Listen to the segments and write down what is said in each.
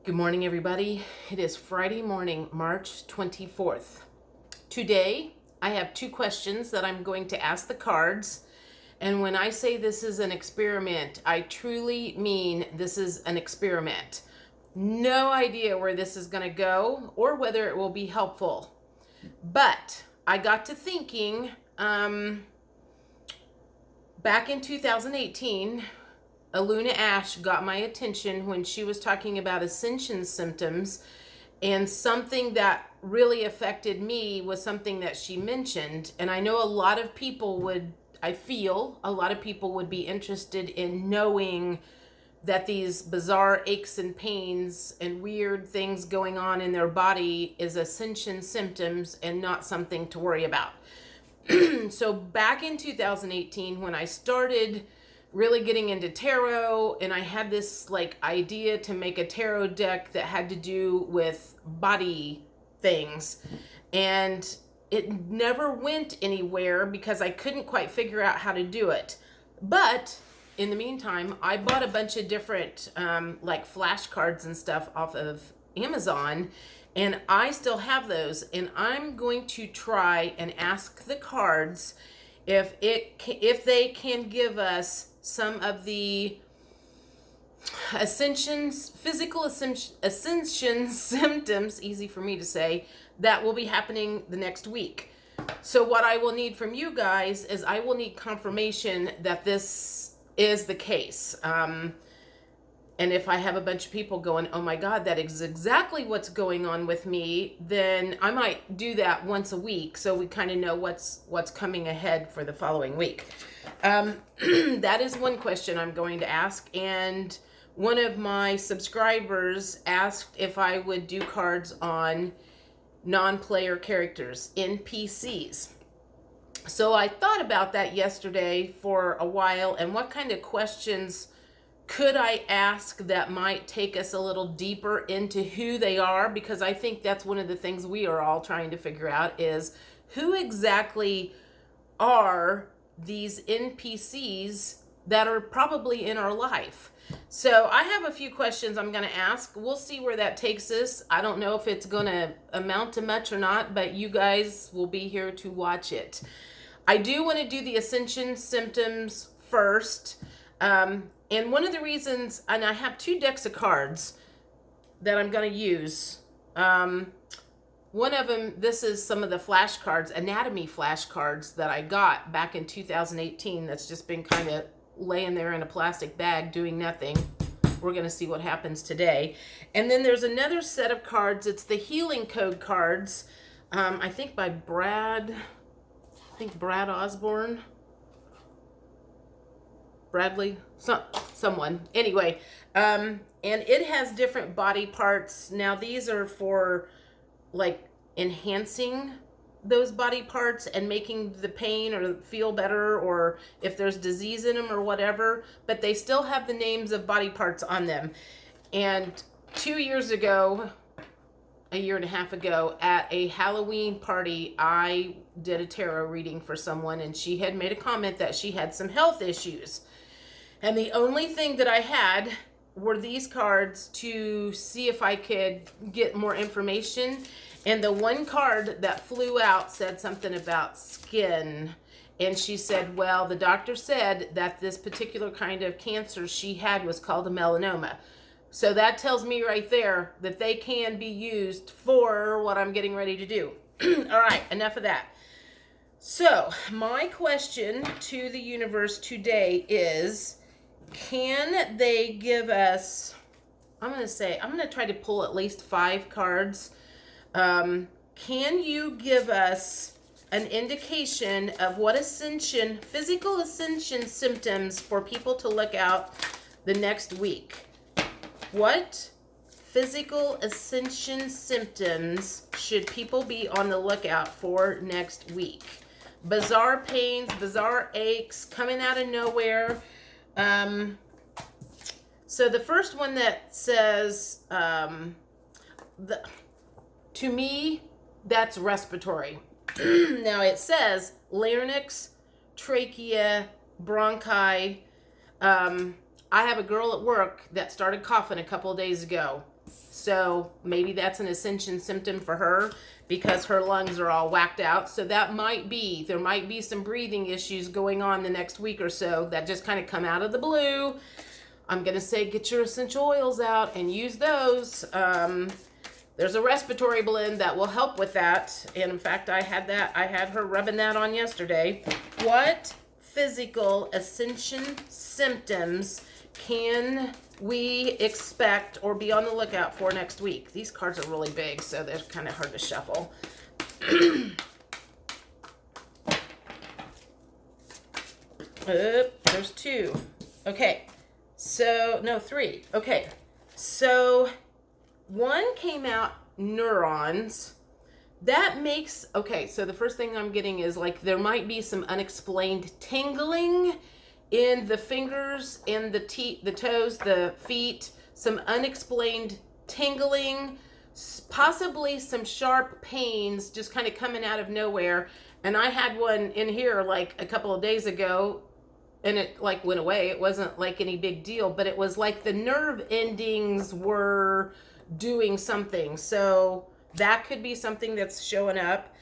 Good morning, everybody. It is Friday morning, March 24th. Today, I have two questions that I'm going to ask the cards. And when I say this is an experiment, I truly mean this is an experiment. No idea where this is going to go or whether it will be helpful. But I got to thinking, back in 2018, Aluna Ash got my attention when she was talking about Ascension symptoms, and something that really affected me was something that she mentioned. And I know a lot of people would be interested in knowing that these bizarre aches and pains and weird things going on in their body is Ascension symptoms and not something to worry about. So back in 2018, when I started really getting into tarot, and I had this idea to make a tarot deck that had to do with body things, and it never went anywhere because I couldn't quite figure out how to do it. But in the meantime, I bought a bunch of different flashcards and stuff off of Amazon, and I still have those, and I'm going to try and ask the cards if they can give us some of the physical ascension symptoms, easy for me to say, that will be happening the next week. So what I will need from you guys is I will need confirmation that this is the case. And if I have a bunch of people going, oh my God, that is exactly what's going on with me, then I might do that once a week so we kind of know what's coming ahead for the following week. That is one question I'm going to ask. And one of my subscribers asked if I would do cards on non-player characters, NPCs. So I thought about that yesterday for a while, and what kind of questions could I ask that might take us a little deeper into who they are? Because I think that's one of the things we are all trying to figure out is who exactly are these NPCs that are probably in our life. So I have a few questions I'm going to ask. We'll see where that takes us. I don't know if it's going to amount to much or not, but you guys will be here to watch it. I do want to do the Ascension symptoms first. And one of the reasons, and I have two decks of cards that I'm going to use. One of them, this is some of the flashcards, anatomy flashcards that I got back in 2018 that's just been kind of laying there in a plastic bag doing nothing. We're going to see what happens today. And then there's another set of cards. It's the healing code cards, I think by Brad Osborne. Bradley, someone. Anyway, and it has different body parts. Now these are for enhancing those body parts and making the pain or feel better, or if there's disease in them or whatever, but they still have the names of body parts on them. And 2 years ago, a year and a half ago, at a Halloween party, I did a tarot reading for someone, and she had made a comment that she had some health issues. And the only thing that I had were these cards to see if I could get more information. And the one card that flew out said something about skin. And she said, well, the doctor said that this particular kind of cancer she had was called a melanoma. So that tells me right there that they can be used for what I'm getting ready to do. All right, enough of that. So my question to the universe today is, can they give us, I'm going to try to pull at least 5 cards. Can you give us an indication of what physical ascension symptoms for people to look out the next week? What physical ascension symptoms should people be on the lookout for next week? Bizarre pains, bizarre aches, coming out of nowhere. So the first one that says, to me, that's respiratory. Now it says larynx, trachea, bronchi. I have a girl at work that started coughing a couple of days ago. So maybe that's an Ascension symptom for her because her lungs are all whacked out. So that might be, there might be some breathing issues going on the next week or so that just kind of come out of the blue. I'm going to say get your essential oils out and use those. There's a respiratory blend that will help with that. And in fact, I had her rubbing that on yesterday. What physical Ascension symptoms can we expect or be on the lookout for next week? These cards are really big, so they're kind of hard to shuffle. There's 2. Okay. So, no, 3. Okay. So, 1 came out neurons. That makes, okay, so the first thing I'm getting is like there might be some unexplained tingling in the fingers, in the toes, the feet, some unexplained tingling, possibly some sharp pains just kind of coming out of nowhere. And I had one in here like a couple of days ago and it like went away. It wasn't like any big deal, but it was like the nerve endings were doing something. So that could be something that's showing up.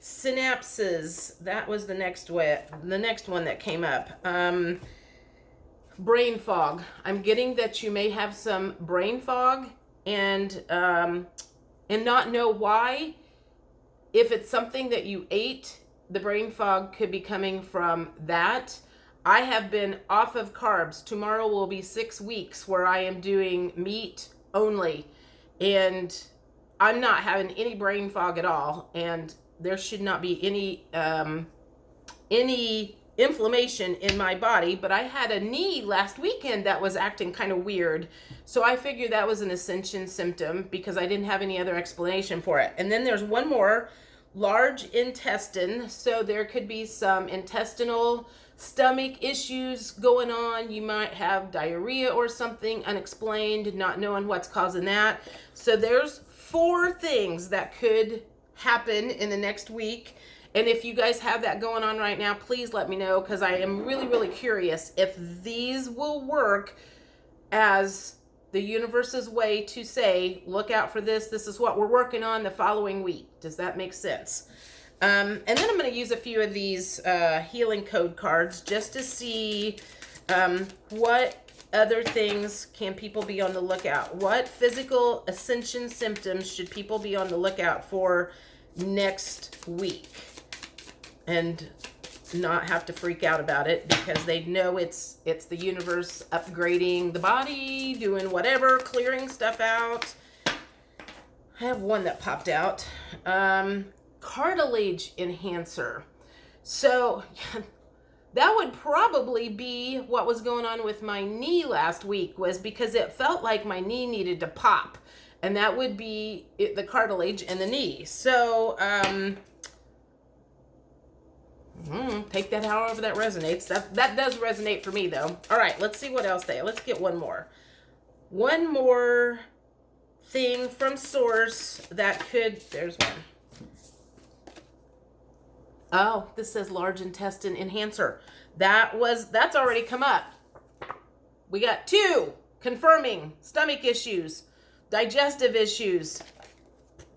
Synapses, that was the next one that came up. Brain fog. I'm getting that you may have some brain fog and not know why. If it's something that you ate, the brain fog could be coming from that. I have been off of carbs. Tomorrow will be 6 weeks where I am doing meat only, and I'm not having any brain fog at all, and there should not be any inflammation in my body. But I had a knee last weekend that was acting kind of weird, so I figured that was an Ascension symptom because I didn't have any other explanation for it. And then there's one more, large intestine. So there could be some intestinal stomach issues going on. You might have diarrhea or something unexplained, not knowing what's causing that. So there's 4 things that could happen in the next week. And if you guys have that going on right now, please let me know, because I am really, really curious if these will work as the universe's way to say, look out for this. This is what we're working on the following week. Does that make sense? And then I'm going to use a few of these healing code cards just to see what other things can people be on the lookout. What physical Ascension symptoms should people be on the lookout for next week? And not have to freak out about it, because they know it's the universe upgrading the body, doing whatever, clearing stuff out. I have one that popped out. Cartilage enhancer. So that would probably be what was going on with my knee last week, was because it felt like my knee needed to pop, and that would be the cartilage in the knee. So take that however that resonates. That does resonate for me though. All right, let's see what else let's get one more thing from source that could, there's one. Oh, this says large intestine enhancer. That's already come up. We got 2 confirming stomach issues, digestive issues.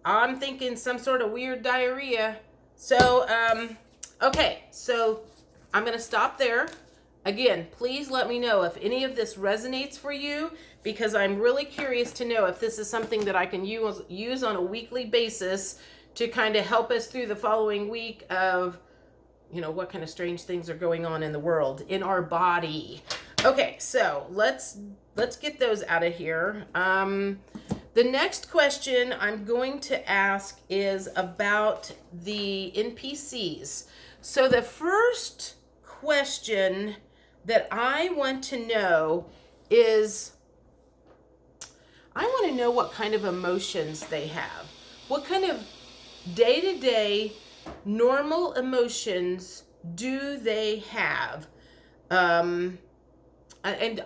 I'm thinking some sort of weird diarrhea. So, okay, so I'm going to stop there. Again, please let me know if any of this resonates for you, because I'm really curious to know if this is something that I can use on a weekly basis to kind of help us through the following week of, what kind of strange things are going on in the world, in our body. Okay, so let's get those out of here. The next question I'm going to ask is about the NPCs. So the first question that I want to know is, I want to know what kind of emotions they have. What kind of day-to-day normal emotions do they have? And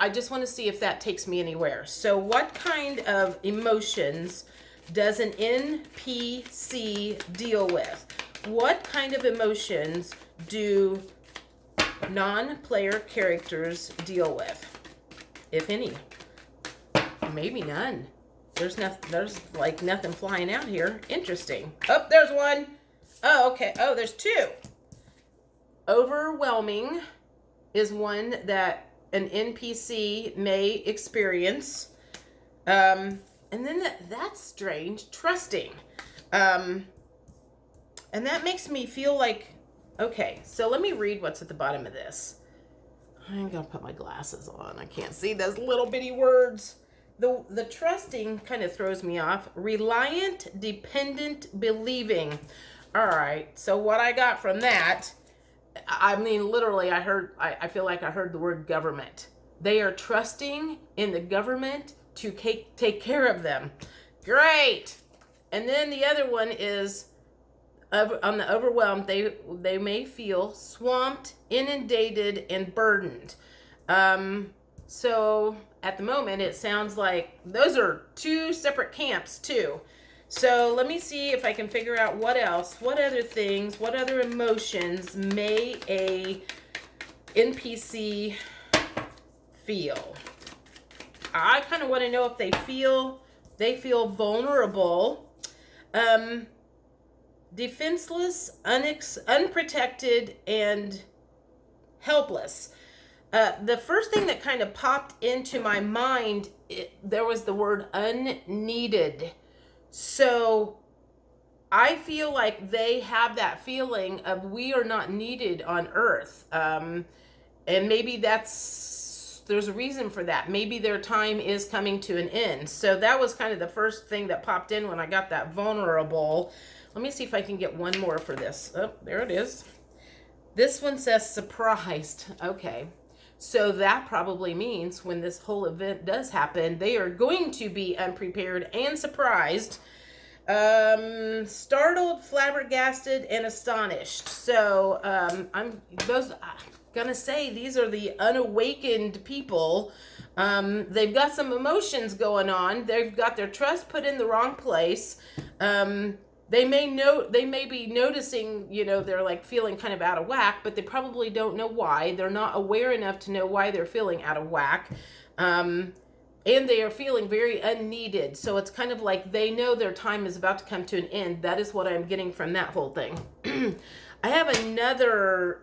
I just want to see if that takes me anywhere. So what kind of emotions does an NPC deal with? What kind of emotions do non-player characters deal with, if any? maybe none. There's like nothing flying out here. Interesting. Oh, there's one. Oh, okay. Oh, there's two. Overwhelming is one that an NPC may experience. And then that's strange. Trusting. And that makes me feel like, okay, so let me read what's at the bottom of this. I'm going to put my glasses on. I can't see those little bitty words. The trusting kind of throws me off. Reliant, dependent, believing. All right. So what I got from that, I mean, literally, I feel like I heard the word government. They are trusting in the government to take care of them. Great. And then the other one is on the overwhelmed, they may feel swamped, inundated, and burdened. So at the moment, it sounds like those are two separate camps too. So let me see if I can figure out what else, what other things, what other emotions may a NPC feel. I kind of want to know if they feel vulnerable, defenseless, unprotected, and helpless. The first thing that kind of popped into my mind, there was the word unneeded. So I feel like they have that feeling of we are not needed on Earth. And maybe there's a reason for that. Maybe their time is coming to an end. So that was kind of the first thing that popped in when I got that vulnerable. Let me see if I can get one more for this. Oh, there it is. This one says surprised. Okay. So that probably means when this whole event does happen, they are going to be unprepared and surprised. Startled, flabbergasted, and astonished. So I'm gonna say these are the unawakened people. They've got some emotions going on. They've got their trust put in the wrong place. They may be noticing, they're like feeling kind of out of whack, but they probably don't know why. They're not aware enough to know why they're feeling out of whack. And they are feeling very unneeded. So it's kind of like they know their time is about to come to an end. That is what I'm getting from that whole thing. I have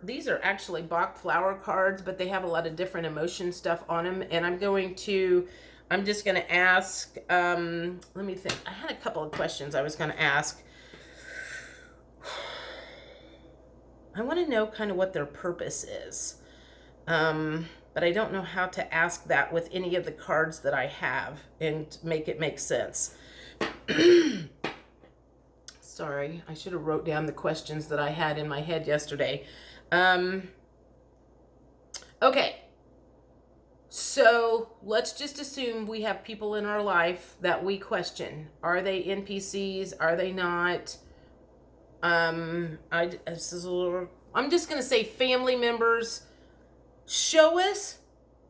these are actually Bach flower cards, but they have a lot of different emotion stuff on them. And I'm just going to ask, let me think. I had a couple of questions I was going to ask. I want to know kind of what their purpose is. But I don't know how to ask that with any of the cards that I have and make it make sense. Sorry, I should have wrote down the questions that I had in my head yesterday. Okay. So let's just assume we have people in our life that we question. Are they NPCs? Are they not? I'm just going to say family members. Show us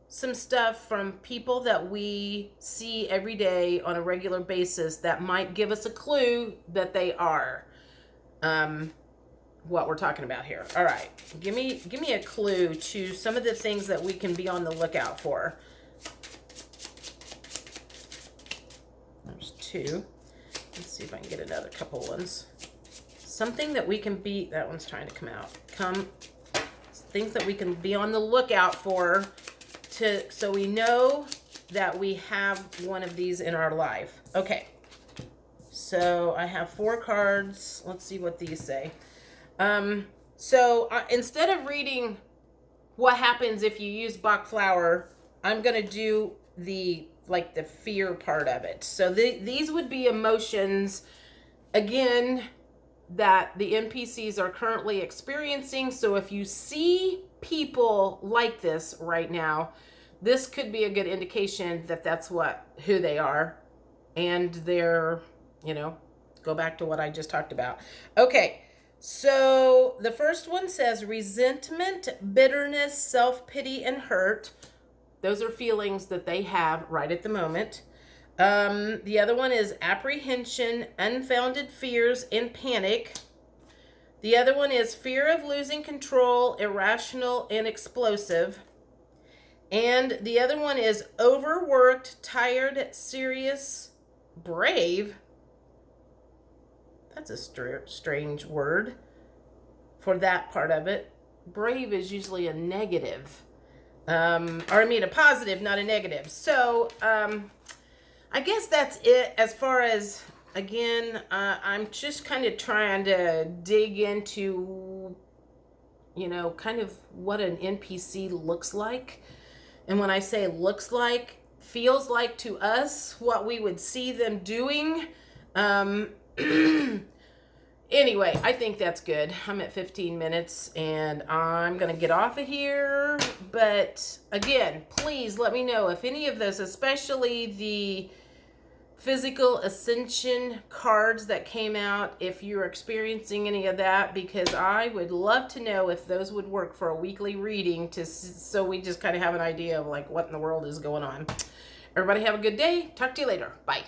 some stuff from people that we see every day on a regular basis that might give us a clue that they are what we're talking about here. All right. Give me a clue to some of the things that we can be on the lookout for. There's two. Let's see if I can get another couple ones. Something that we can be, that one's trying to come out. Things that we can be on the lookout for so we know that we have one of these in our life. Okay. So I have 4 cards. Let's see what these say. Instead of reading what happens if you use Bach flower, I'm going to do the fear part of it. So these would be emotions, again, that the NPCs are currently experiencing. So if you see people like this right now, this could be a good indication that that's who they are. And they're, go back to what I just talked about. Okay. So the first one says resentment, bitterness, self-pity, and hurt. Those are feelings that they have right at the moment. The other one is apprehension, unfounded fears, and panic. The other one is fear of losing control, irrational, and explosive. And the other one is overworked, tired, serious, brave. That's a strange word for that part of it. Brave is usually a negative. A positive, not a negative. So, I guess that's it as far as, again, I'm just kind of trying to dig into, kind of what an NPC looks like. And when I say looks like, feels like to us, what we would see them doing. Anyway, I think that's good. I'm at 15 minutes and I'm going to get off of here. But again, please let me know if any of this, especially the physical ascension cards that came out, if you're experiencing any of that, because I would love to know if those would work for a weekly reading, so we just kind of have an idea of like what in the world is going on. Everybody have a good day. Talk to you later. Bye.